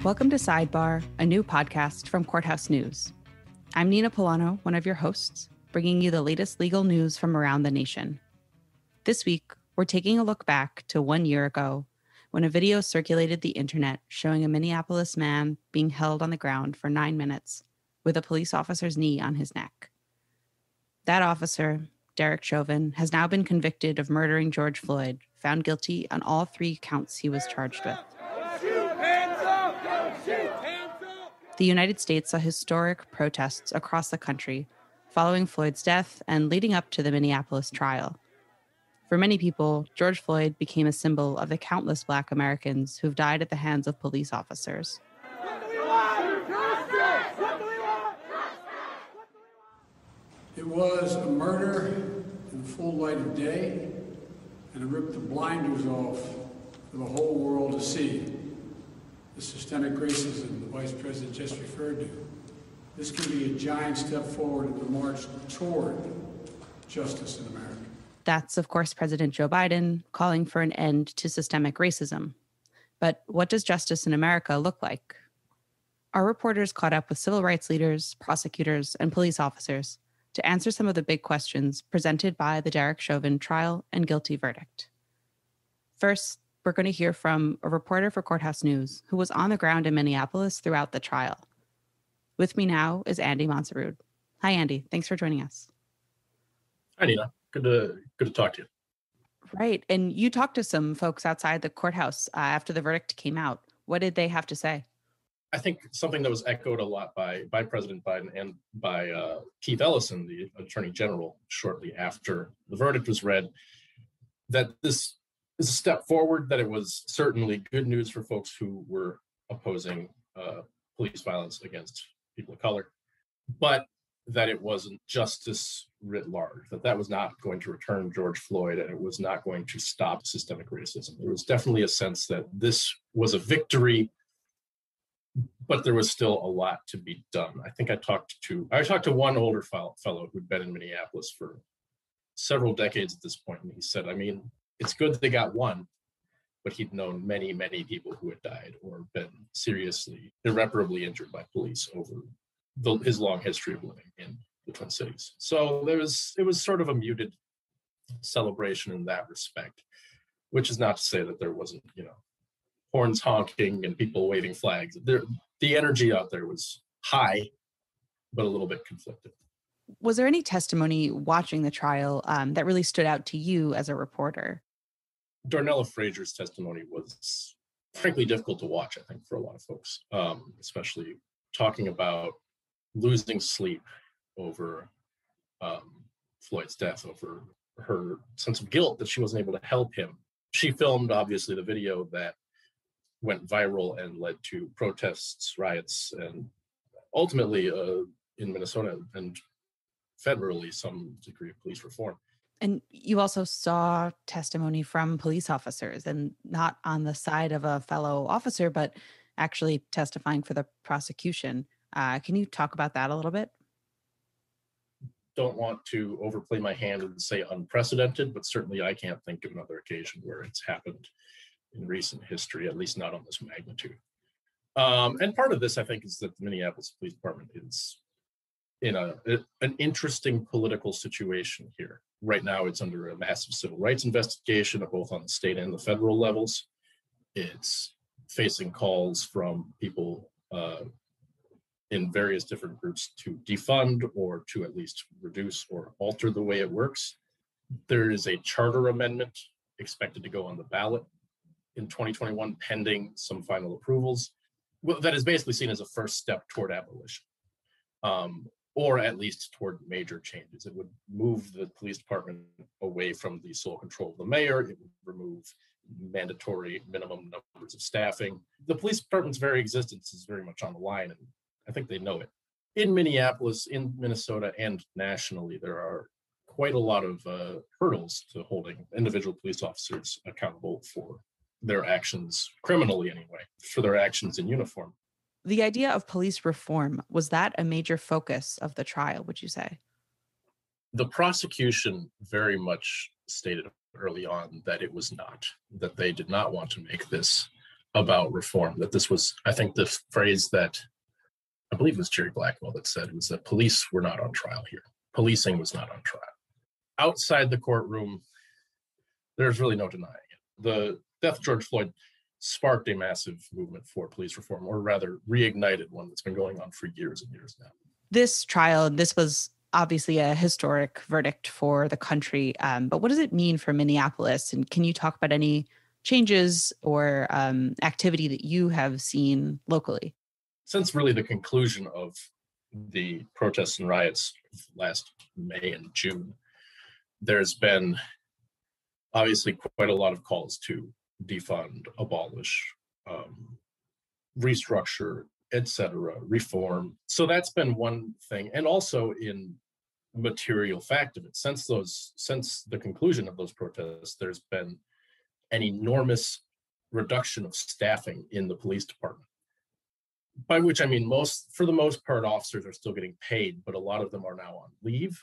Welcome to Sidebar, a new podcast from Courthouse News. I'm Nina Pullano, one of your hosts, bringing you the latest legal news from around the nation. This week, we're taking a look back to 1 year ago when a video circulated the internet showing a Minneapolis man being held on the ground for 9 minutes with a police officer's knee on his neck. That officer, Derek Chauvin, has now been convicted of murdering George Floyd, found guilty on all 3 counts he was charged with. The United States saw historic protests across the country following Floyd's death and leading up to the Minneapolis trial. For many people, George Floyd became a symbol of the countless Black Americans who've died at the hands of police officers. It was a murder in the full light of day, and it ripped the blinders off for the whole world to see. The systemic racism the Vice President just referred to. This can be a giant step forward in the march toward justice in America. That's, of course, President Joe Biden calling for an end to systemic racism. But what does justice in America look like? Our reporters caught up with civil rights leaders, prosecutors, and police officers to answer some of the big questions presented by the Derek Chauvin trial and guilty verdict. First, we're going to hear from a reporter for Courthouse News who was on the ground in Minneapolis throughout the trial. With me now is Andy Monserud. Hi, Andy. Thanks for joining us. Hi, Nina. Good to talk to you. Right. And you talked to some folks outside the courthouse after the verdict came out. What did they have to say? I think something that was echoed a lot by President Biden and by Keith Ellison, the Attorney General, shortly after the verdict was read, that this is a step forward, that it was certainly good news for folks who were opposing police violence against people of color, but that it wasn't justice writ large, that was not going to return George Floyd, and it was not going to stop systemic racism. There was definitely a sense that this was a victory, but there was still a lot to be done. I think I talked to one older fellow who'd been in Minneapolis for several decades at this point, and he said, it's good that they got one, but he'd known many, many people who had died or been seriously, irreparably injured by police over his long history of living in the Twin Cities. So it was sort of a muted celebration in that respect, which is not to say that there wasn't, horns honking and people waving flags. The energy out there was high, but a little bit conflicted. Was there any testimony watching the trial that really stood out to you as a reporter? Darnella Fraser's testimony was frankly difficult to watch, I think, for a lot of folks, especially talking about losing sleep over Floyd's death, over her sense of guilt that she wasn't able to help him. She filmed, obviously, the video that went viral and led to protests, riots, and ultimately in Minnesota and federally some degree of police reform. And you also saw testimony from police officers, and not on the side of a fellow officer, but actually testifying for the prosecution. Can you talk about that a little bit? Don't want to overplay my hand and say unprecedented, but certainly I can't think of another occasion where it's happened in recent history, at least not on this magnitude. And part of this, I think, is that the Minneapolis Police Department is in an interesting political situation here. Right now, it's under a massive civil rights investigation, both on the state and the federal levels. It's facing calls from people in various different groups to defund or to at least reduce or alter the way it works. There is a charter amendment expected to go on the ballot in 2021, pending some final approvals. That is basically seen as a first step toward abolition. Or at least toward major changes. It would move the police department away from the sole control of the mayor. It would remove mandatory minimum numbers of staffing. The police department's very existence is very much on the line, and I think they know it. In Minneapolis, in Minnesota, and nationally, there are quite a lot of hurdles to holding individual police officers accountable for their actions, criminally anyway, for their actions in uniform. The idea of police reform, was that a major focus of the trial, would you say? The prosecution very much stated early on that it was not, that they did not want to make this about reform, that this was, I think the phrase that I believe it was Jerry Blackwell that said was that police were not on trial here. Policing was not on trial. Outside the courtroom, there's really no denying it. The death of George Floyd sparked a massive movement for police reform, or rather reignited one that's been going on for years and years now. This trial, this was obviously a historic verdict for the country, but what does it mean for Minneapolis? And can you talk about any changes or activity that you have seen locally? Since really the conclusion of the protests and riots last May and June, there's been obviously quite a lot of calls to defund, abolish, restructure, etc., reform. So that's been one thing. And also in material fact of it, since the conclusion of those protests, there's been an enormous reduction of staffing in the police department. By which I mean for the most part, officers are still getting paid, but a lot of them are now on leave.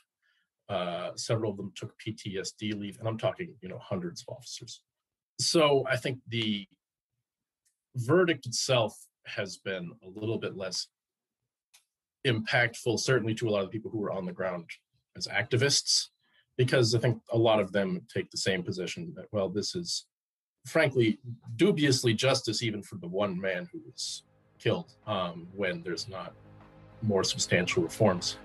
Several of them took PTSD leave, and I'm talking, hundreds of officers. So I think the verdict itself has been a little bit less impactful, certainly to a lot of the people who were on the ground as activists, because I think a lot of them take the same position that, well, this is frankly dubiously justice even for the one man who was killed, when there's not more substantial reforms.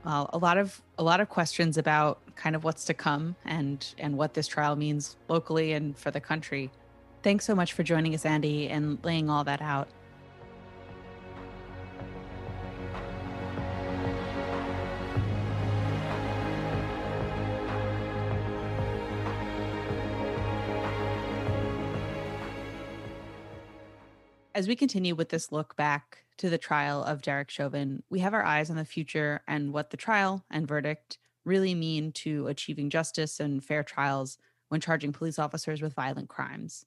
Well, a lot of questions about kind of what's to come and what this trial means locally and for the country. Thanks so much for joining us, Andy, and laying all that out. As we continue with this look back to the trial of Derek Chauvin, we have our eyes on the future and what the trial and verdict really mean to achieving justice and fair trials when charging police officers with violent crimes.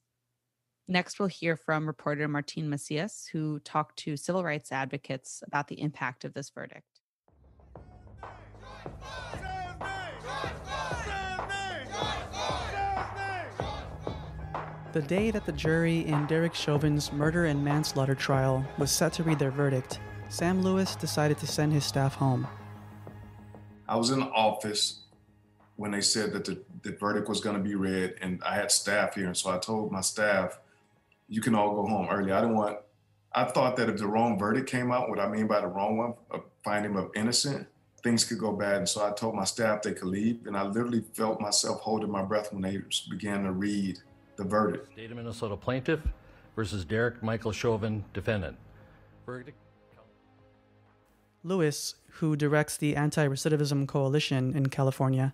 Next, we'll hear from reporter Martín Macías, who talked to civil rights advocates about the impact of this verdict. The day that the jury in Derek Chauvin's murder and manslaughter trial was set to read their verdict, Sam Lewis decided to send his staff home. I was in the office when they said that the verdict was going to be read, and I had staff here, and so I told my staff, you can all go home early. I thought that if the wrong verdict came out, what I mean by the wrong one, a finding of innocent, things could go bad. And so I told my staff they could leave, and I literally felt myself holding my breath when they began to read the verdict. State of Minnesota plaintiff versus Derek Michael Chauvin defendant. Verdict. Lewis, who directs the Anti-Recidivism Coalition in California,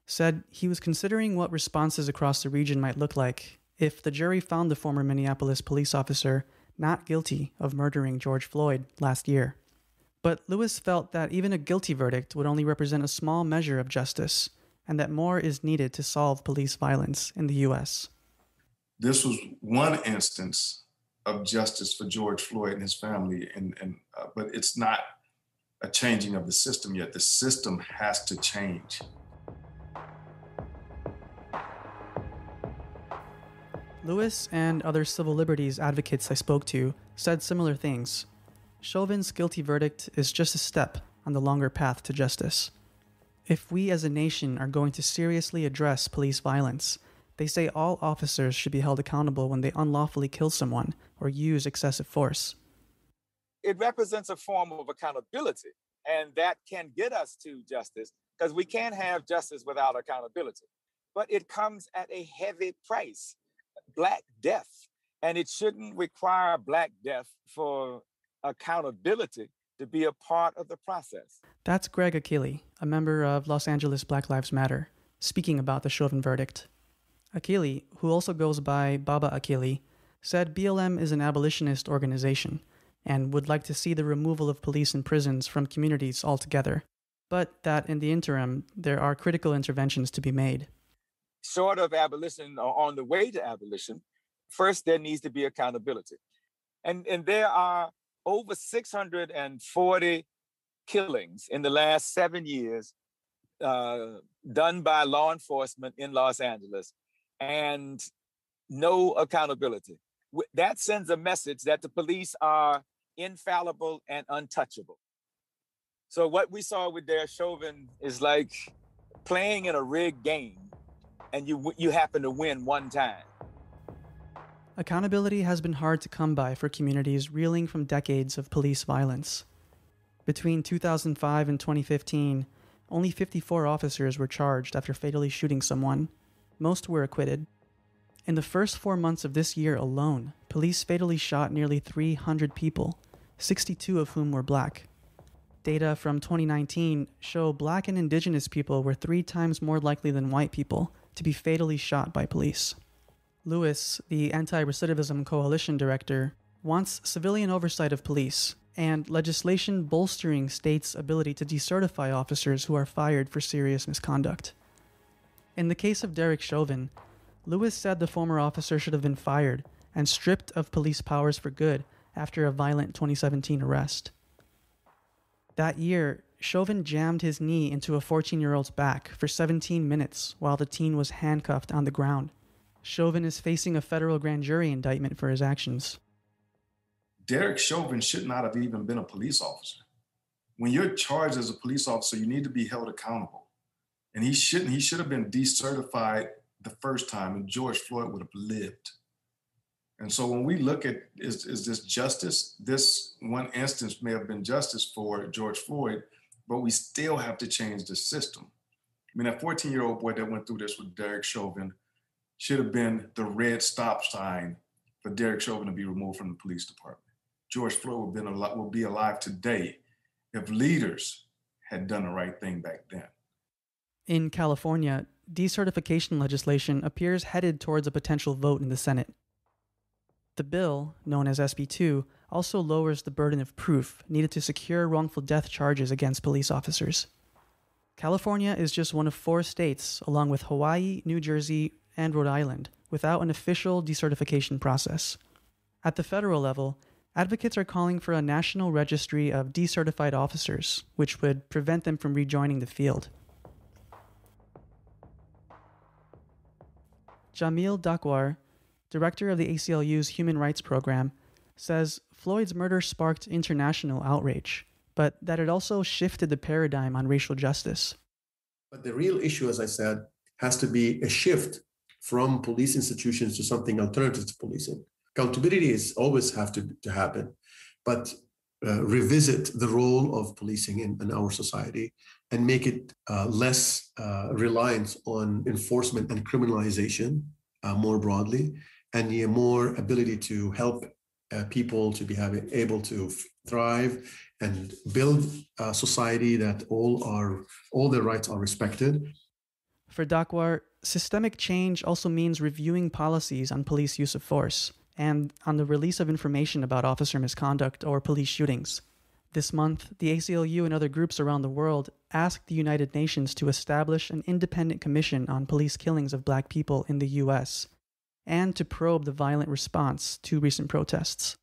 said he was considering what responses across the region might look like if the jury found the former Minneapolis police officer not guilty of murdering George Floyd last year. But Lewis felt that even a guilty verdict would only represent a small measure of justice, and that more is needed to solve police violence in the U.S. This was one instance of justice for George Floyd and his family, but it's not a changing of the system yet. The system has to change. Lewis and other civil liberties advocates I spoke to said similar things. Chauvin's guilty verdict is just a step on the longer path to justice. If we as a nation are going to seriously address police violence, they say all officers should be held accountable when they unlawfully kill someone or use excessive force. It represents a form of accountability, and that can get us to justice, because we can't have justice without accountability. But it comes at a heavy price, Black death, and it shouldn't require Black death for accountability to be a part of the process. That's Greg Achille, a member of Los Angeles Black Lives Matter, speaking about the Chauvin verdict. Achille, who also goes by Baba Achille, said BLM is an abolitionist organization and would like to see the removal of police and prisons from communities altogether, but that in the interim, there are critical interventions to be made. Short of abolition or on the way to abolition, first there needs to be accountability. And there are over 640 killings in the last 7 years done by law enforcement in Los Angeles. and no accountability. That sends a message that the police are infallible and untouchable. So what we saw with Derek Chauvin is like playing in a rigged game, and you happen to win one time. Accountability has been hard to come by for communities reeling from decades of police violence. Between 2005 and 2015, only 54 officers were charged after fatally shooting someone. Most were acquitted. In the first 4 months of this year alone, police fatally shot nearly 300 people, 62 of whom were black. Data from 2019 show black and indigenous people were 3 times more likely than white people to be fatally shot by police. Lewis, the Anti-Recidivism Coalition director, wants civilian oversight of police and legislation bolstering states' ability to decertify officers who are fired for serious misconduct. In the case of Derek Chauvin, Lewis said the former officer should have been fired and stripped of police powers for good after a violent 2017 arrest. That year, Chauvin jammed his knee into a 14-year-old's back for 17 minutes while the teen was handcuffed on the ground. Chauvin is facing a federal grand jury indictment for his actions. Derek Chauvin should not have even been a police officer. When you're charged as a police officer, you need to be held accountable. And he should have been decertified the first time, and George Floyd would have lived. And so when we look at, is this justice? This one instance may have been justice for George Floyd, but we still have to change the system. I mean, that 14-year-old boy that went through this with Derek Chauvin should have been the red stop sign for Derek Chauvin to be removed from the police department. George Floyd would be alive today if leaders had done the right thing back then. In California, decertification legislation appears headed towards a potential vote in the Senate. The bill, known as SB 2, also lowers the burden of proof needed to secure wrongful death charges against police officers. California is just one of 4 states, along with Hawaii, New Jersey, and Rhode Island, without an official decertification process. At the federal level, advocates are calling for a national registry of decertified officers, which would prevent them from rejoining the field. Jamil Dakwar, director of the ACLU's Human Rights Program, says Floyd's murder sparked international outrage, but that it also shifted the paradigm on racial justice. But the real issue, as I said, has to be a shift from police institutions to something alternative to policing. Accountability is always have to happen, but revisit the role of policing in our society and make it less reliant on enforcement and criminalization more broadly, and more ability to help people to be able to thrive and build a society that all their rights are respected. For Dakwar, systemic change also means reviewing policies on police use of force and on the release of information about officer misconduct or police shootings. This month, the ACLU and other groups around the world asked the United Nations to establish an independent commission on police killings of Black people in the U.S. and to probe the violent response to recent protests.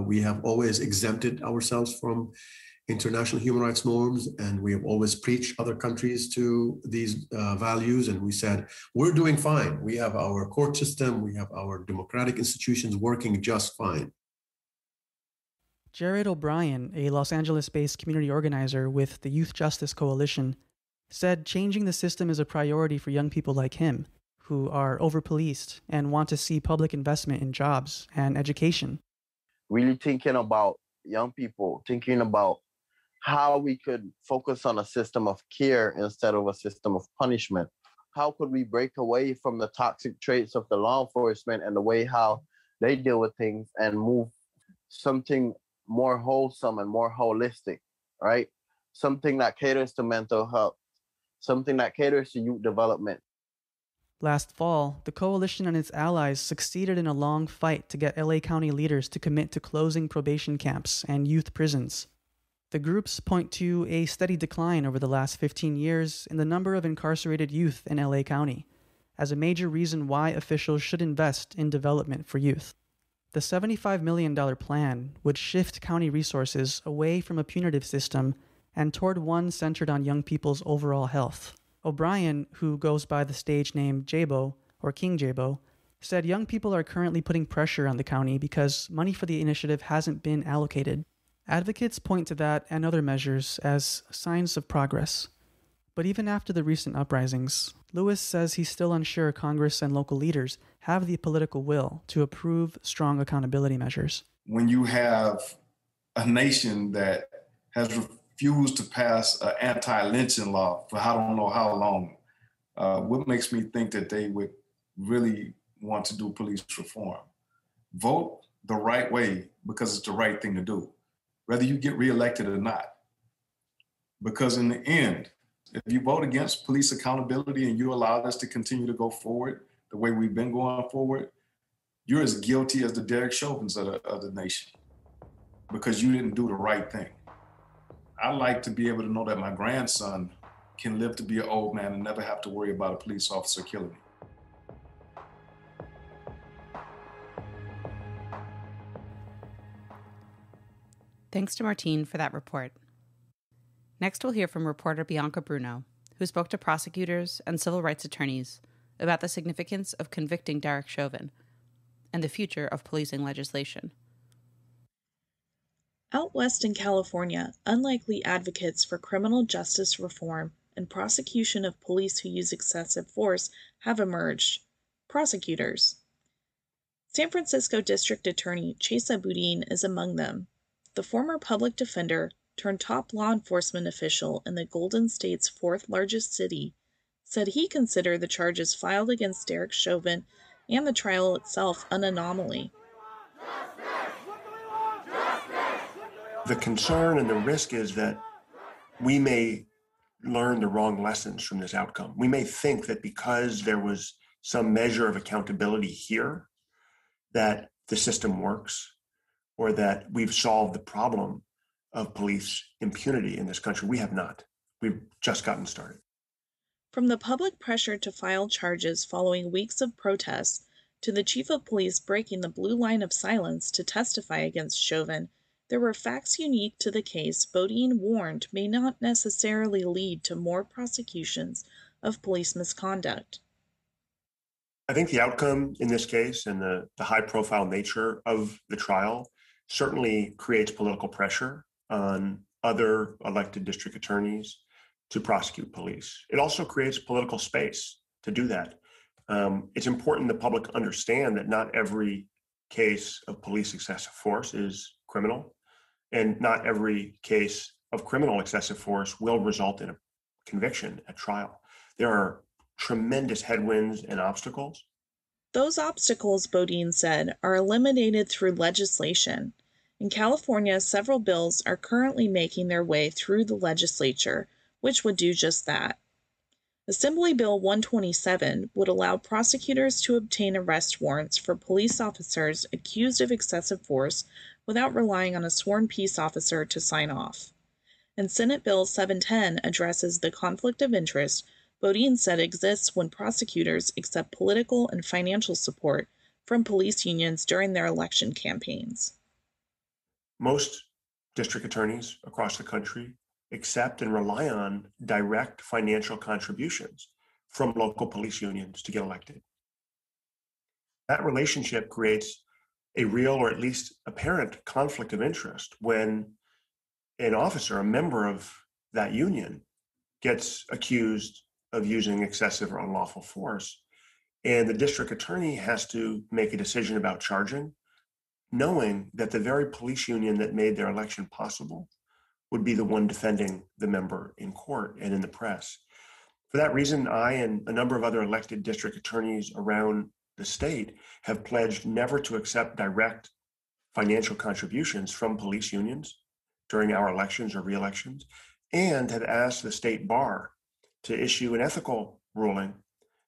We have always exempted ourselves from international human rights norms, and we have always preached other countries to these values, and we said, we're doing fine. We have our court system, we have our democratic institutions working just fine. Jared O'Brien, a Los Angeles-based community organizer with the Youth Justice Coalition, said changing the system is a priority for young people like him, who are over-policed and want to see public investment in jobs and education. Really thinking about young people, thinking about how we could focus on a system of care instead of a system of punishment. How could we break away from the toxic traits of the law enforcement and the way how they deal with things and move something more wholesome and more holistic, right? Something that caters to mental health, something that caters to youth development. Last fall, the coalition and its allies succeeded in a long fight to get LA County leaders to commit to closing probation camps and youth prisons. The groups point to a steady decline over the last 15 years in the number of incarcerated youth in LA County, as a major reason why officials should invest in development for youth. The $75 million plan would shift county resources away from a punitive system and toward one centered on young people's overall health. O'Brien, who goes by the stage name Jabo, or King Jabo, said young people are currently putting pressure on the county because money for the initiative hasn't been allocated. Advocates point to that and other measures as signs of progress. But even after the recent uprisings, Lewis says he's still unsure Congress and local leaders have the political will to approve strong accountability measures. When you have a nation that has refused to pass an anti-lynching law for I don't know how long, what makes me think that they would really want to do police reform? Vote the right way because it's the right thing to do, whether you get reelected or not. Because in the end, if you vote against police accountability and you allow us to continue to go forward the way we've been going forward, you're as guilty as the Derek Chauvins of the nation because you didn't do the right thing. I like to be able to know that my grandson can live to be an old man and never have to worry about a police officer killing him. Thanks to Martín for that report. Next, we'll hear from reporter Bianca Bruno, who spoke to prosecutors and civil rights attorneys about the significance of convicting Derek Chauvin and the future of policing legislation. Out west in California, unlikely advocates for criminal justice reform and prosecution of police who use excessive force have emerged. Prosecutors. San Francisco District Attorney Chesa Boudin is among them. The former public defender turned top law enforcement official in the Golden State's fourth largest city, said he considered the charges filed against Derek Chauvin and the trial itself an anomaly. The concern and the risk is that we may learn the wrong lessons from this outcome. We may think that because there was some measure of accountability here, that the system works, or that we've solved the problem of police impunity in this country. We have not. We've just gotten started. From the public pressure to file charges following weeks of protests, to the chief of police breaking the blue line of silence to testify against Chauvin, there were facts unique to the case Boudin warned may not necessarily lead to more prosecutions of police misconduct. I think the outcome in this case and the high-profile nature of the trial certainly creates political pressure on other elected district attorneys to prosecute police. It also creates political space to do that. It's important the public understand that not every case of police excessive force is criminal, and not every case of criminal excessive force will result in a conviction at trial. There are tremendous headwinds and obstacles. Those obstacles, Boudin said, are eliminated through legislation. In California, several bills are currently making their way through the legislature, which would do just that. Assembly Bill 127 would allow prosecutors to obtain arrest warrants for police officers accused of excessive force without relying on a sworn peace officer to sign off. And Senate Bill 710 addresses the conflict of interest Boudin said exists when prosecutors accept political and financial support from police unions during their election campaigns. Most district attorneys across the country accept and rely on direct financial contributions from local police unions to get elected. That relationship creates a real, or at least apparent, conflict of interest when an officer, a member of that union, gets accused of using excessive or unlawful force, and the district attorney has to make a decision about charging, knowing that the very police union that made their election possible would be the one defending the member in court and in the press. For that reason, I and a number of other elected district attorneys around the state have pledged never to accept direct financial contributions from police unions during our elections or re-elections, and have asked the state bar to issue an ethical ruling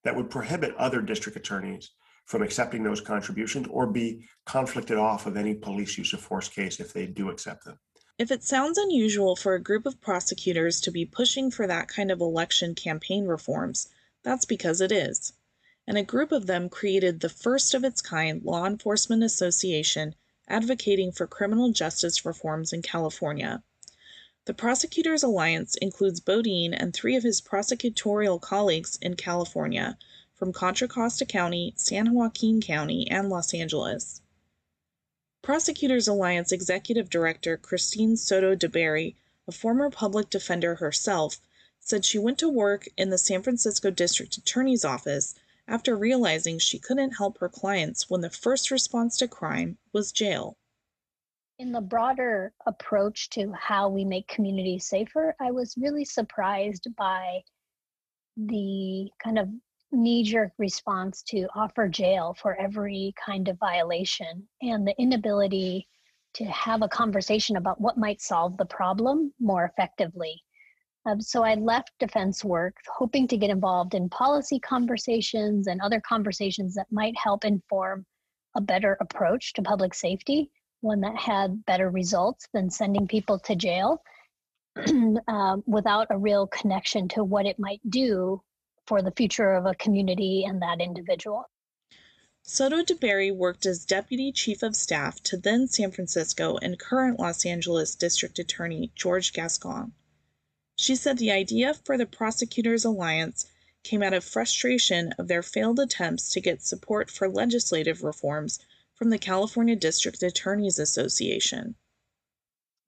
that would prohibit other district attorneys from accepting those contributions or be conflicted off of any police use of force case if they do accept them. If it sounds unusual for a group of prosecutors to be pushing for that kind of election campaign reforms, that's because it is. And a group of them created the first of its kind law enforcement association advocating for criminal justice reforms in California. The Prosecutors Alliance includes Boudin and 3 of his prosecutorial colleagues in California, from Contra Costa County, San Joaquin County, and Los Angeles. Prosecutors Alliance Executive Director Christine Soto DeBerry, a former public defender herself, said she went to work in the San Francisco District Attorney's Office after realizing she couldn't help her clients when the first response to crime was jail. In the broader approach to how we make communities safer, I was really surprised by the kind of knee-jerk response to offer jail for every kind of violation and the inability to have a conversation about what might solve the problem more effectively. So I left defense work hoping to get involved in policy conversations and other conversations that might help inform a better approach to public safety, one that had better results than sending people to jail without a real connection to what it might do for the future of a community and that individual. Soto DeBerry worked as Deputy Chief of Staff to then San Francisco and current Los Angeles District Attorney George Gascon. She said the idea for the Prosecutors Alliance came out of frustration of their failed attempts to get support for legislative reforms from the California District Attorneys Association.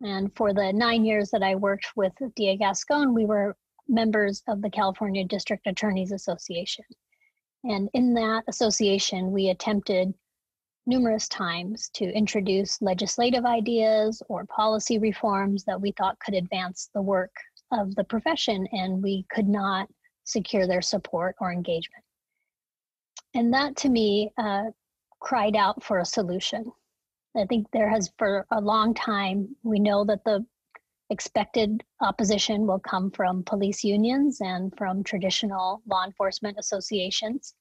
And for the 9 years that I worked with DA Gascon, we were members of the California District Attorneys Association. And in that association, we attempted numerous times to introduce legislative ideas or policy reforms that we thought could advance the work of the profession, and we could not secure their support or engagement. And that, to me, cried out for a solution. I think there has, for a long time, we know that the expected opposition will come from police unions and from traditional law enforcement associations,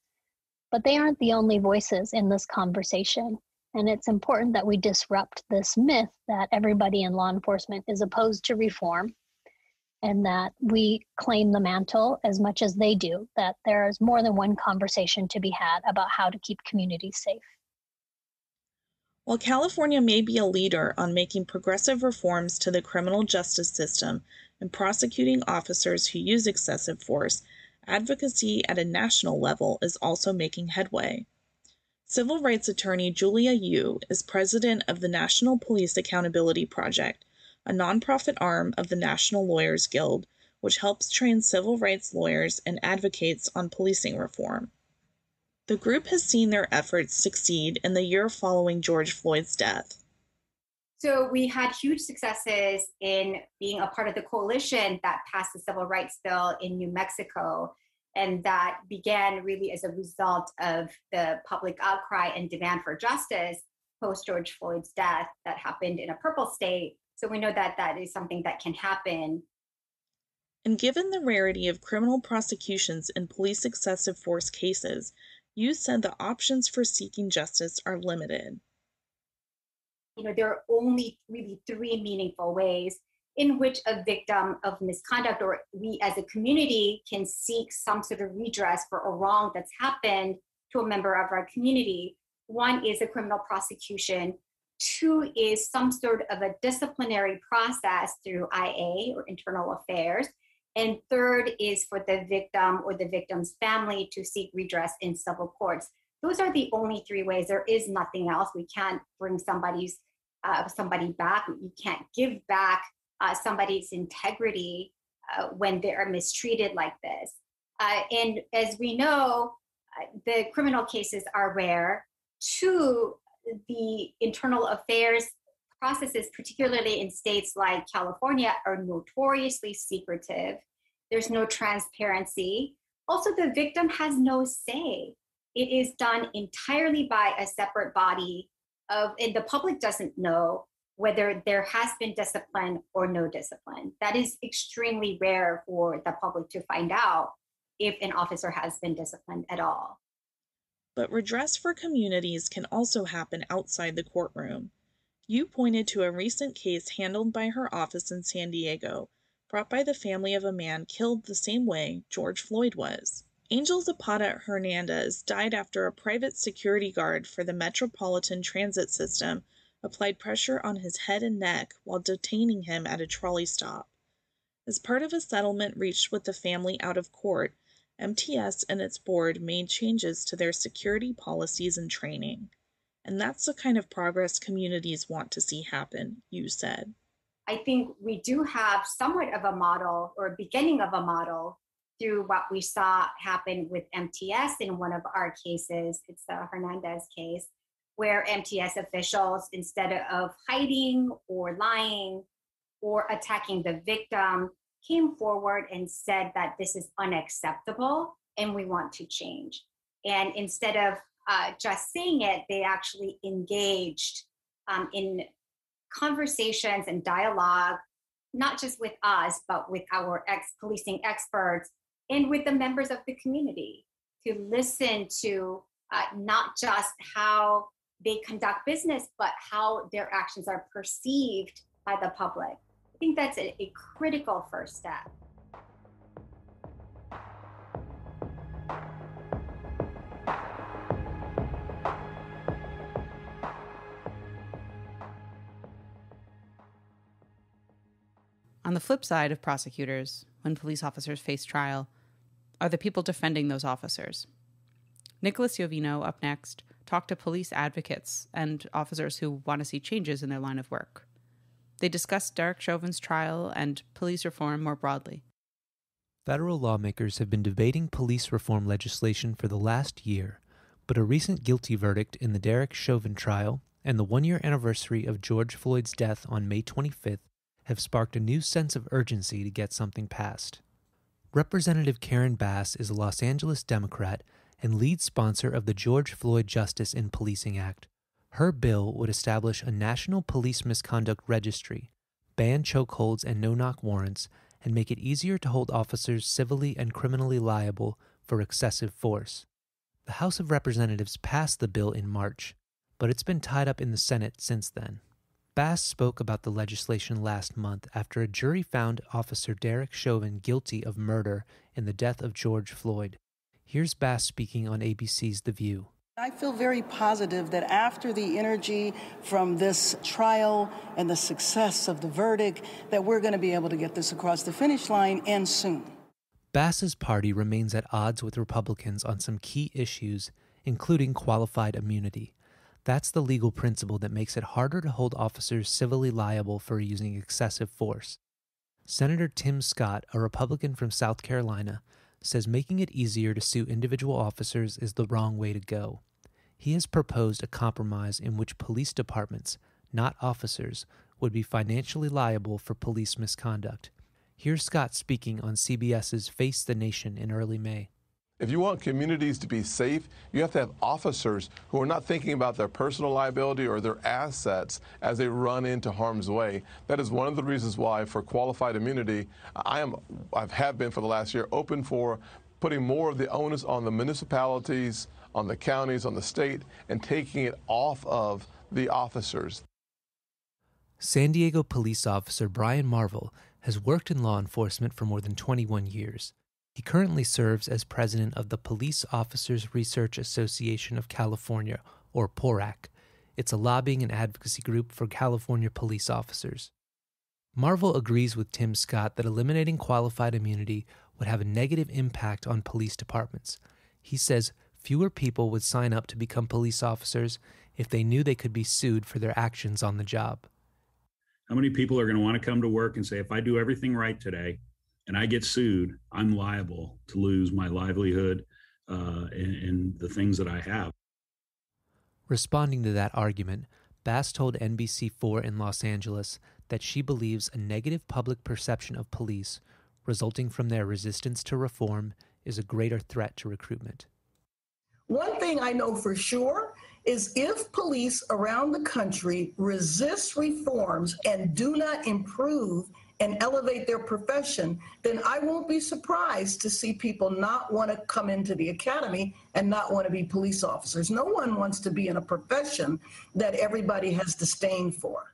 but they aren't the only voices in this conversation. And it's important that we disrupt this myth that everybody in law enforcement is opposed to reform, and that we claim the mantle as much as they do, that there's more than one conversation to be had about how to keep communities safe. While California may be a leader on making progressive reforms to the criminal justice system and prosecuting officers who use excessive force, advocacy at a national level is also making headway. Civil rights attorney Julia Yu is president of the National Police Accountability Project, a nonprofit arm of the National Lawyers Guild, which helps train civil rights lawyers and advocates on policing reform. The group has seen their efforts succeed in the year following George Floyd's death. So we had huge successes in being a part of the coalition that passed the civil rights bill in New Mexico. And that began really as a result of the public outcry and demand for justice post George Floyd's death that happened in a purple state. So we know that that is something that can happen. And given the rarity of criminal prosecutions in police excessive force cases, you said the options for seeking justice are limited. There are only really three meaningful ways in which a victim of misconduct or we as a community can seek some sort of redress for a wrong that's happened to a member of our community. One is a criminal prosecution. Two is some sort of a disciplinary process through IA or internal affairs. And third is for the victim or the victim's family to seek redress in civil courts. Those are the only three ways. There is nothing else. We can't bring somebody back. You can't give back somebody's integrity when they are mistreated like this. And as we know, the criminal cases are rare. Two, the internal affairs processes, particularly in states like California, are notoriously secretive. There's no transparency. Also, the victim has no say. It is done entirely by a separate body and the public doesn't know whether there has been discipline or no discipline. That is extremely rare for the public to find out if an officer has been disciplined at all. But redress for communities can also happen outside the courtroom. You pointed to a recent case handled by her office in San Diego, brought by the family of a man killed the same way George Floyd was. Angel Zapata Hernandez died after a private security guard for the Metropolitan Transit System applied pressure on his head and neck while detaining him at a trolley stop. As part of a settlement reached with the family out of court, MTS and its board made changes to their security policies and training. And that's the kind of progress communities want to see happen, you said. I think we do have somewhat of a model or a beginning of a model through what we saw happen with MTS in one of our cases. It's the Hernandez case, where MTS officials, instead of hiding or lying or attacking the victim, came forward and said that this is unacceptable and we want to change. And instead of just saying it, they actually engaged in conversations and dialogue, not just with us, but with our policing experts and with the members of the community, to listen to not just how they conduct business, but how their actions are perceived by the public. I think that's a critical first step. On the flip side of prosecutors, when police officers face trial, are the people defending those officers. Nicholas Iovino, up next, talked to police advocates and officers who want to see changes in their line of work. They discussed Derek Chauvin's trial and police reform more broadly. Federal lawmakers have been debating police reform legislation for the last year, but a recent guilty verdict in the Derek Chauvin trial and the one-year anniversary of George Floyd's death on May 25th have sparked a new sense of urgency to get something passed. Representative Karen Bass is a Los Angeles Democrat and lead sponsor of the George Floyd Justice in Policing Act. Her bill would establish a national police misconduct registry, ban chokeholds and no-knock warrants, and make it easier to hold officers civilly and criminally liable for excessive force. The House of Representatives passed the bill in March, but it's been tied up in the Senate since then. Bass spoke about the legislation last month after a jury found Officer Derek Chauvin guilty of murder in the death of George Floyd. Here's Bass speaking on ABC's The View. I feel very positive that after the energy from this trial and the success of the verdict, that we're going to be able to get this across the finish line, and soon. Bass's party remains at odds with Republicans on some key issues, including qualified immunity. That's the legal principle that makes it harder to hold officers civilly liable for using excessive force. Senator Tim Scott, a Republican from South Carolina, says making it easier to sue individual officers is the wrong way to go. He has proposed a compromise in which police departments, not officers, would be financially liable for police misconduct. Here's Scott speaking on CBS's Face the Nation in early May. If you want communities to be safe, you have to have officers who are not thinking about their personal liability or their assets as they run into harm's way. That is one of the reasons why, for qualified immunity, I have been for the last year open for putting more of the onus on the municipalities, on the counties, on the state, and taking it off of the officers. San Diego police officer Brian Marvel has worked in law enforcement for more than 21 years. He currently serves as president of the Police Officers Research Association of California, or PORAC. It's a lobbying and advocacy group for California police officers. Marvel agrees with Tim Scott that eliminating qualified immunity would have a negative impact on police departments. He says fewer people would sign up to become police officers if they knew they could be sued for their actions on the job. How many people are going to want to come to work and say, if I do everything right today, and I get sued, I'm liable to lose my livelihood and the things that I have. Responding to that argument, Bass told NBC4 in Los Angeles that she believes a negative public perception of police resulting from their resistance to reform is a greater threat to recruitment. One thing I know for sure is if police around the country resist reforms and do not improve and elevate their profession, then I won't be surprised to see people not want to come into the academy and not want to be police officers. No one wants to be in a profession that everybody has disdain for.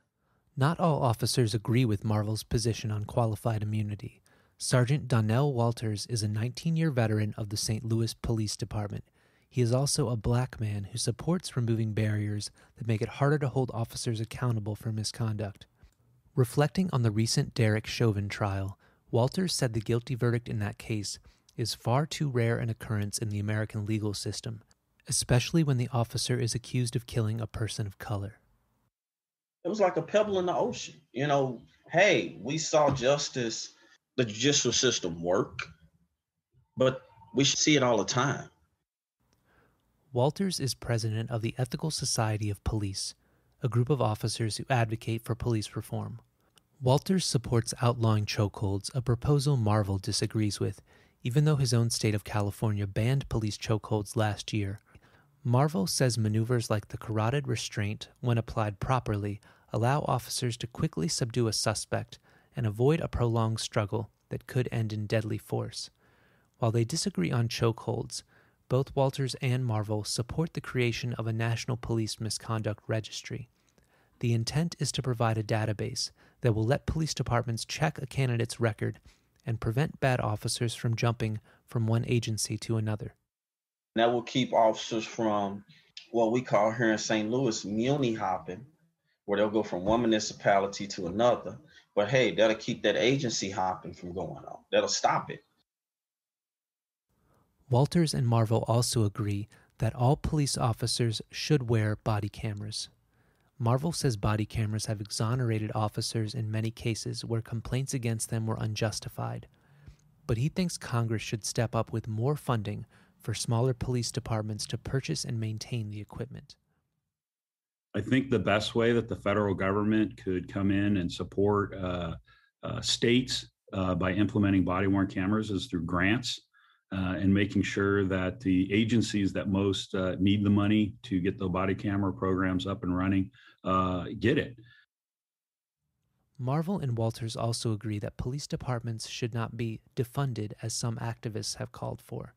Not all officers agree with Marvel's position on qualified immunity. Sergeant Donnell Walters is a 19-year veteran of the St. Louis Police Department. He is also a black man who supports removing barriers that make it harder to hold officers accountable for misconduct. Reflecting on the recent Derek Chauvin trial, Walters said the guilty verdict in that case is far too rare an occurrence in the American legal system, especially when the officer is accused of killing a person of color. It was like a pebble in the ocean. Hey, we saw justice, the judicial system work, but we should see it all the time. Walters is president of the Ethical Society of Police, a group of officers who advocate for police reform. Walters supports outlawing chokeholds, a proposal Marvel disagrees with, even though his own state of California banned police chokeholds last year. Marvel says maneuvers like the carotid restraint, when applied properly, allow officers to quickly subdue a suspect and avoid a prolonged struggle that could end in deadly force. While they disagree on chokeholds, both Walters and Marvel support the creation of a national police misconduct registry. The intent is to provide a database that will let police departments check a candidate's record and prevent bad officers from jumping from one agency to another. That will keep officers from what we call here in St. Louis muni hopping, where they'll go from one municipality to another. But hey, that'll keep that agency hopping from going on. That'll stop it. Walters and Marvel also agree that all police officers should wear body cameras. Marvel says body cameras have exonerated officers in many cases where complaints against them were unjustified. But he thinks Congress should step up with more funding for smaller police departments to purchase and maintain the equipment. I think the best way that the federal government could come in and support states by implementing body-worn cameras is through grants and making sure that the agencies that most need the money to get the body camera programs up and running get it. Marvel and Walters also agree that police departments should not be defunded, as some activists have called for.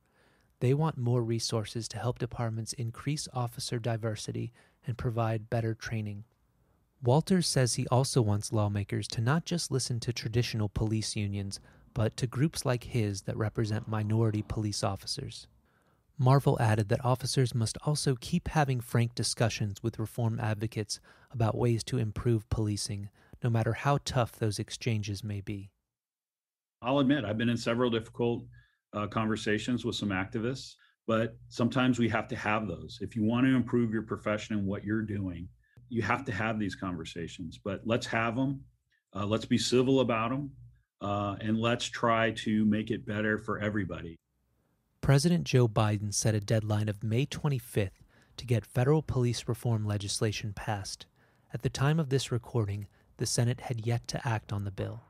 They want more resources to help departments increase officer diversity and provide better training. Walters says he also wants lawmakers to not just listen to traditional police unions, but to groups like his that represent minority police officers. Marvel added that officers must also keep having frank discussions with reform advocates about ways to improve policing, no matter how tough those exchanges may be. I'll admit, I've been in several difficult conversations with some activists, but sometimes we have to have those. If you want to improve your profession and what you're doing, you have to have these conversations. But let's have them. Let's be civil about them. And let's try to make it better for everybody. President Joe Biden set a deadline of May 25th to get federal police reform legislation passed. At the time of this recording, the Senate had yet to act on the bill.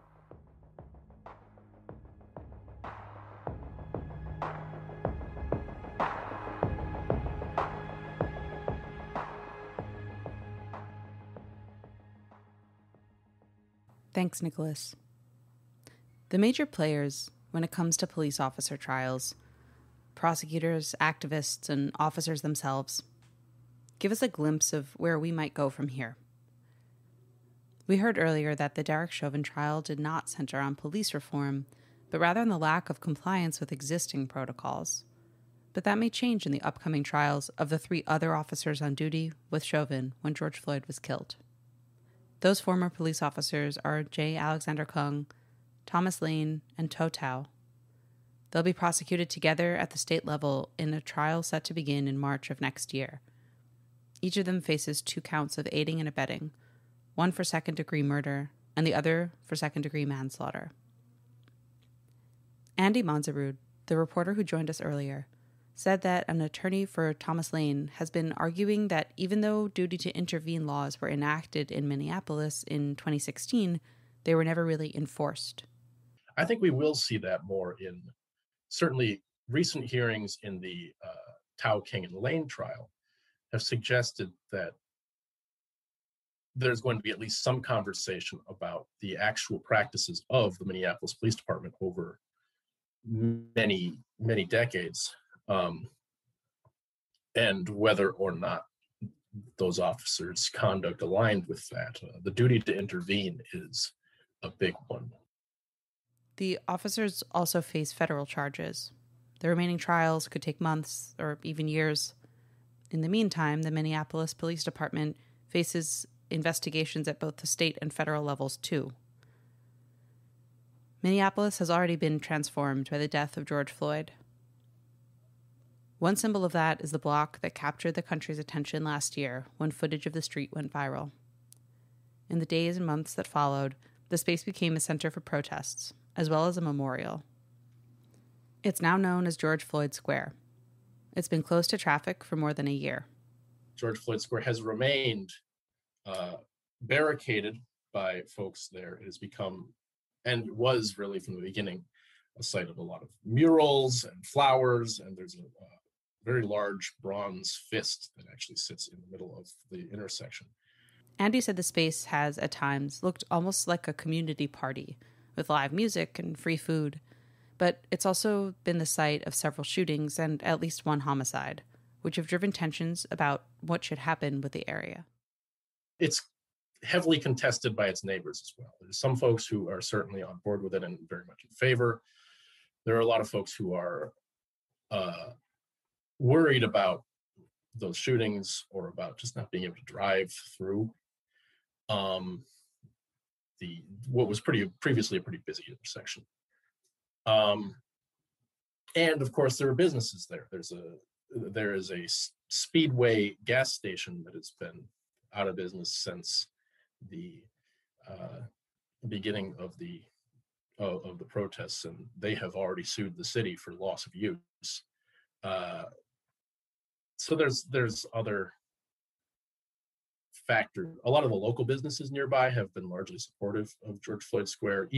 Thanks, Nicholas. The major players when it comes to police officer trials, prosecutors, activists, and officers themselves, give us a glimpse of where we might go from here. We heard earlier that the Derek Chauvin trial did not center on police reform, but rather on the lack of compliance with existing protocols. But that may change in the upcoming trials of the 3 other officers on duty with Chauvin when George Floyd was killed. Those former police officers are J. Alexander Kung, Thomas Lane, and To Tao. They'll be prosecuted together at the state level in a trial set to begin in March of next year. Each of them faces 2 counts of aiding and abetting, one for second-degree murder and the other for second-degree manslaughter. Andy Monzarud, the reporter who joined us earlier, said that an attorney for Thomas Lane has been arguing that even though duty to intervene laws were enacted in Minneapolis in 2016, they were never really enforced. I think we will see that more in certainly recent hearings in the Tao, King, and Lane trial have suggested that there's going to be at least some conversation about the actual practices of the Minneapolis Police Department over many, many decades. And whether or not those officers' conduct aligned with that. The duty to intervene is a big one. The officers also face federal charges. The remaining trials could take months or even years. In the meantime, the Minneapolis Police Department faces investigations at both the state and federal levels too. Minneapolis has already been transformed by the death of George Floyd. One symbol of that is the block that captured the country's attention last year when footage of the street went viral. In the days and months that followed, the space became a center for protests, as well as a memorial. It's now known as George Floyd Square. It's been closed to traffic for more than a year. George Floyd Square has remained barricaded by folks there. It has become, and was really from the beginning, a site of a lot of murals and flowers, and there's a very large bronze fist that actually sits in the middle of the intersection. Andy said the space has, at times, looked almost like a community party, with live music and free food. But it's also been the site of several shootings and at least one homicide, which have driven tensions about what should happen with the area. It's heavily contested by its neighbors as well. There's some folks who are certainly on board with it and very much in favor. There are a lot of folks who are worried about those shootings or about just not being able to drive through what was previously a pretty busy intersection. And of course, there are businesses there. There is a Speedway gas station that has been out of business since the beginning of the protests, and they have already sued the city for loss of use. So there's other factors. A lot of the local businesses nearby have been largely supportive of George Floyd Square.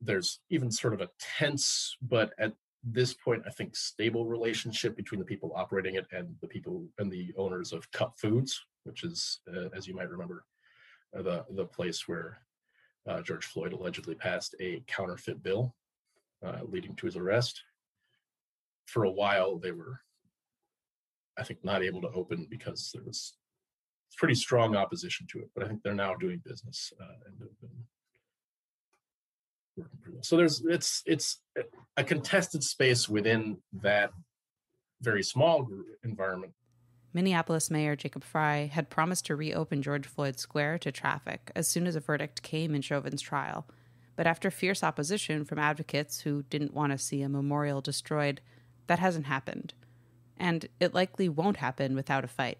There's even sort of a tense, but at this point, I think, stable relationship between the people operating it and the people and the owners of Cup Foods, which is, as you might remember, the place where George Floyd allegedly passed a counterfeit bill, leading to his arrest. For a while, they were, I think, not able to open because there was pretty strong opposition to it. But I think they're now doing business and have been working pretty well. So it's a contested space within that very small group environment. Minneapolis Mayor Jacob Frey had promised to reopen George Floyd Square to traffic as soon as a verdict came in Chauvin's trial. But after fierce opposition from advocates who didn't want to see a memorial destroyed, that hasn't happened. And it likely won't happen without a fight.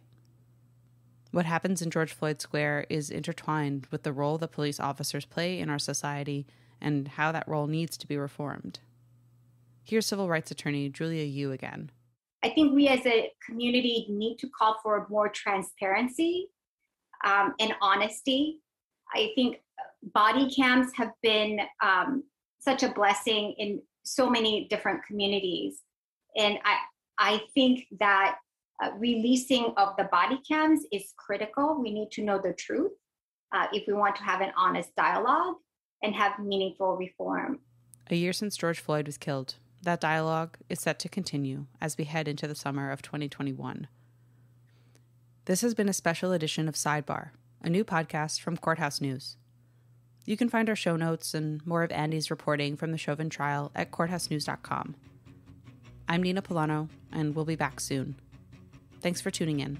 What happens in George Floyd Square is intertwined with the role that police officers play in our society and how that role needs to be reformed. Here's civil rights attorney Julia Yu again. I think we as a community need to call for more transparency and honesty. I think body cams have been such a blessing in so many different communities. And I think that releasing of the body cams is critical. We need to know the truth if we want to have an honest dialogue and have meaningful reform. A year since George Floyd was killed, that dialogue is set to continue as we head into the summer of 2021. This has been a special edition of Sidebar, a new podcast from Courthouse News. You can find our show notes and more of Andy's reporting from the Chauvin trial at courthousenews.com. I'm Nina Pullano, and we'll be back soon. Thanks for tuning in.